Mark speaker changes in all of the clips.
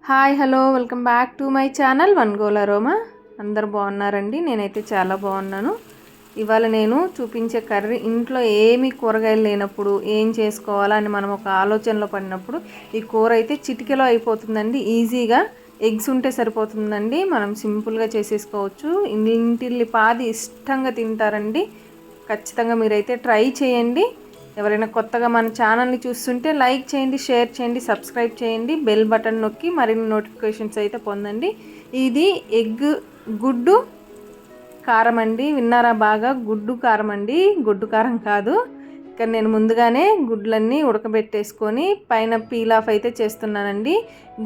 Speaker 1: Hi hello welcome back to my channel one goal aroma. అందరు బాగున్నారండి? నేనైతే చాలా బాగున్నాను. ఇవాళ నేను చూపించే కర్రీ ఇంట్లో ఏమీ కూరగాయలు లేనప్పుడు ఏం చేసుకోవాలా అని మనం ఒక ఆలోచనలో పడినప్పుడు ఈ కూర అయితే చిటికెలో అయిపోతుందండి. ఈజీగా ఎగ్స్ ఉంటే సరిపోతుందండి. మనం సింపుల్గా చేసేసుకోవచ్చు. ఇంటిల్లిపాది ఇష్టంగా తింటారండి. ఖచ్చితంగా మీరైతే ట్రై చేయండి. ఎవరైనా కొత్తగా మన ఛానల్ని చూస్తుంటే లైక్ చేయండి, షేర్ చేయండి, సబ్స్క్రైబ్ చేయండి, బెల్ బటన్ నొక్కి మరిన్ని నోటిఫికేషన్స్ అయితే పొందండి. ఇది గుడ్డు కారం అండి. విన్నారా? బాగా గుడ్డు కారం అండి, గుడ్డు కారం కాదు. ఇక్కడ నేను ముందుగానే గుడ్లన్నీ ఉడకబెట్టేసుకొని పైన పీల్ ఆఫ్ అయితే చేస్తున్నానండి.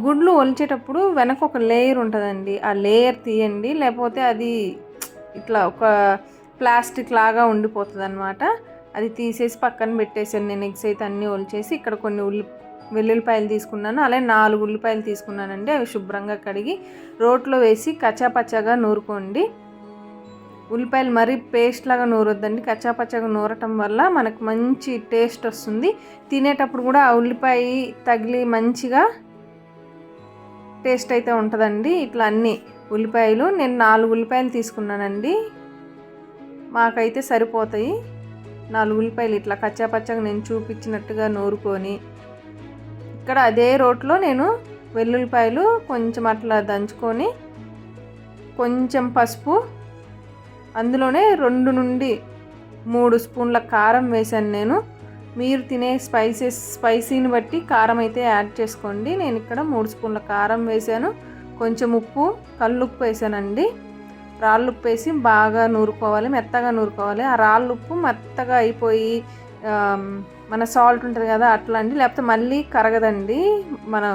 Speaker 1: గుడ్లు ఒలిచేటప్పుడు వెనక ఒక లేయర్ ఉంటుందండి, ఆ లేయర్ తీయండి, లేకపోతే అది ఇట్లా ఒక ప్లాస్టిక్ లాగా ఉండిపోతుంది అనమాట. అది తీసేసి పక్కన పెట్టేసాను. నేను ఎగ్స్ అయితే అన్నీ ఒలిచేసి ఇక్కడ కొన్ని వెల్లుల్లిపాయలు తీసుకున్నాను. అలాగే 4 ఉల్లిపాయలు తీసుకున్నానండి. అవి శుభ్రంగా కడిగి రోట్లో వేసి కచ్చాపచ్చాగా నూరుకోండి. ఉల్లిపాయలు మరీ పేస్ట్ లాగా నూరొద్దండి. కచ్చాపచ్చాగా నూరటం వల్ల మనకు మంచి టేస్ట్ వస్తుంది. తినేటప్పుడు కూడా ఆ ఉల్లిపాయ తగిలి మంచిగా టేస్ట్ అయితే ఉంటుందండి. ఇట్లా అన్ని ఉల్లిపాయలు నేను 4 ఉల్లిపాయలు తీసుకున్నానండి. మాకైతే సరిపోతాయి. 4 ఉల్లిపాయలు ఇట్లా కచ్చాపచ్చాగా నేను చూపించినట్టుగా నూరుకొని ఇక్కడ అదే రోట్లో నేను వెల్లుల్లిపాయలు కొంచెం అట్లా దంచుకొని కొంచెం పసుపు, అందులోనే 2 నుండి 3 స్పూన్ల కారం వేసాను నేను. మీరు తినే స్పైసీని బట్టి కారం అయితే యాడ్ చేసుకోండి. నేను ఇక్కడ 3 స్పూన్ల కారం వేసాను. కొంచెం ఉప్పు, కల్లుప్పు వేసానండి. రాళ్ళుప్పు వేసి బాగా నూరుకోవాలి, మెత్తగా నూరుకోవాలి. ఆ రాళ్ళుప్పు మెత్తగా అయిపోయి మన సాల్ట్ ఉంటుంది కదా అట్లా అండి, లేకపోతే మళ్ళీ కరగదండి. మనం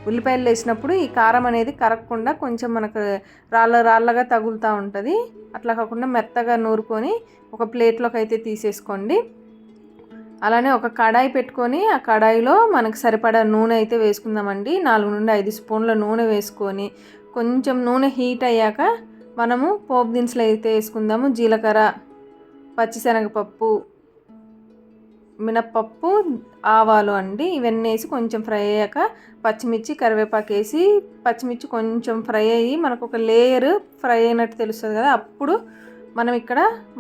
Speaker 1: ఉల్లిపాయలు వేసినప్పుడు ఈ కారం అనేది కరగకుండా కొంచెం మనకు రాళ్ళగా తగులుతూ ఉంటుంది. అట్లా కాకుండా మెత్తగా నూరుకొని ఒక ప్లేట్లోకి అయితే తీసేసుకోండి. అలానే ఒక కడాయి పెట్టుకొని ఆ కడాయిలో మనకు సరిపడా నూనె అయితే వేసుకుందామండి. 4 నుండి 5 స్పూన్ల నూనె వేసుకొని కొంచెం నూనె హీట్ అయ్యాక మనము పోపు దినుసులు అయితే వేసుకుందాము. జీలకర్ర, పచ్చిశనగపప్పు, మినప్పప్పు, ఆవాలు అండి. ఇవన్నీ వేసి కొంచెం ఫ్రై అయ్యాక పచ్చిమిర్చి, కరివేపాకు వేసి పచ్చిమిర్చి కొంచెం ఫ్రై అయ్యి మనకు ఒక లేయర్ ఫ్రై అయినట్టు తెలుస్తుంది కదా, అప్పుడు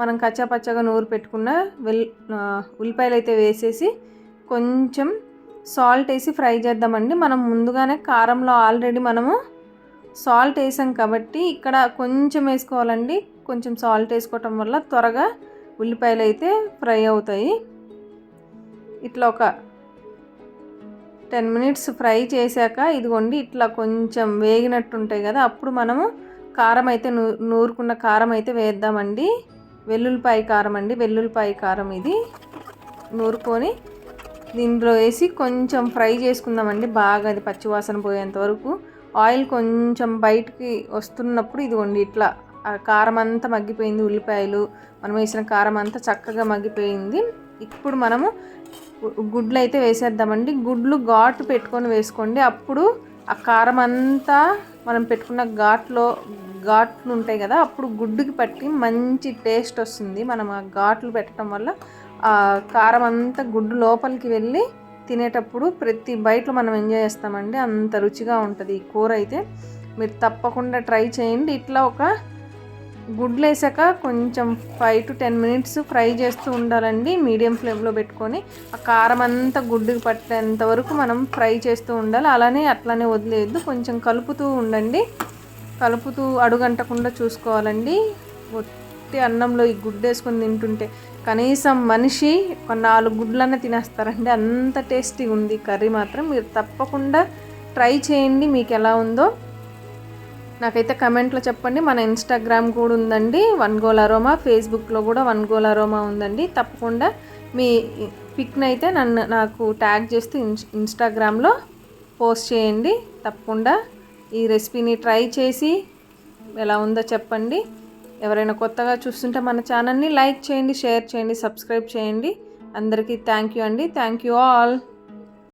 Speaker 1: మనం కచ్చాపచ్చాగా నూరు పెట్టుకున్న ఉల్లిపాయలు అయితే వేసేసి కొంచెం సాల్ట్ వేసి ఫ్రై చేద్దామండి. మనం ముందుగానే కారంలో ఆల్రెడీ మనము సాల్ట్ వేసాం కాబట్టి ఇక్కడ కొంచెం వేసుకోవాలండి. కొంచెం సాల్ట్ వేసుకోవటం వల్ల త్వరగా ఉల్లిపాయలు అయితే ఫ్రై అవుతాయి. ఇట్లా ఒక 10 మినిట్స్ ఫ్రై చేశాక ఇదిగోండి ఇట్లా కొంచెం వేగినట్టు ఉంటాయి కదా, అప్పుడు మనము కారం అయితే నూరుకున్న కారం అయితే వేద్దామండి. వెల్లుల్లిపాయ కారం అండి, వెల్లుల్లిపాయ కారం ఇది నూరుకొని దీంట్లో వేసి కొంచెం ఫ్రై చేసుకుందామండి. బాగా అది పచ్చివాసన పోయేంత వరకు. ఆయిల్ కొంచెం బయటికి వస్తున్నప్పుడు ఇదిగోండి ఇట్లా కారం అంతా మగ్గిపోయింది. ఉల్లిపాయలు మనం వేసిన కారం అంతా చక్కగా మగ్గిపోయింది. ఇప్పుడు మనము గుడ్లు అయితే వేసేద్దామండి. గుడ్లు ఘాటు పెట్టుకొని వేసుకోండి. అప్పుడు ఆ కారం అంతా మనం పెట్టుకున్న ఘాట్లు ఉంటాయి కదా, అప్పుడు గుడ్డుకి పట్టి మంచి టేస్ట్ వస్తుంది. మనం ఆ ఘాట్లు పెట్టడం వల్ల ఆ కారం అంతా గుడ్డు లోపలికి వెళ్ళి తినేటప్పుడు ప్రతి బైట్లో మనం ఎంజాయ్ చేస్తామండి. అంత రుచిగా ఉంటుంది ఈ కూర అయితే. మీరు తప్పకుండా ట్రై చేయండి. ఇట్లా ఒక గుడ్లు వేసాక కొంచెం 5 to 10 మినిట్స్ ఫ్రై చేస్తూ ఉండాలండి. మీడియం ఫ్లేమ్లో పెట్టుకొని ఆ కారం అంతా గుడ్డుకి పట్టేంత వరకు మనం ఫ్రై చేస్తూ ఉండాలి. అట్లానే వదిలేయద్దు, కొంచెం కలుపుతూ ఉండండి. కలుపుతూ అడుగంటకుండా చూసుకోవాలండి. ఒట్టి అన్నంలో ఈ గుడ్డు వేసుకొని తింటుంటే కనీసం మనిషి ఒక 4 గుడ్లన్నా తినేస్తారండి. అంత టేస్టీగా ఉంది కర్రీ మాత్రం. మీరు తప్పకుండా ట్రై చేయండి. మీకు ఎలా ఉందో నాకైతే కమెంట్లో చెప్పండి. మన ఇన్స్టాగ్రామ్ కూడా ఉందండి, వన్ గోల్ అరోమా. ఫేస్బుక్లో కూడా వన్ గోల్ అరోమా ఉందండి. తప్పకుండా మీ పిక్ని అయితే నాకు ట్యాగ్ చేస్తూ ఇన్స్టాగ్రామ్లో పోస్ట్ చేయండి. తప్పకుండా ఈ రెసిపీని ట్రై చేసి ఎలా ఉందో చెప్పండి. ఎవరైనా కొత్తగా చూస్తుంటే మన ఛానల్ని లైక్ చేయండి, షేర్ చేయండి, సబ్స్క్రైబ్ చేయండి. అందరికీ థ్యాంక్ యూ అండి. Thank you all.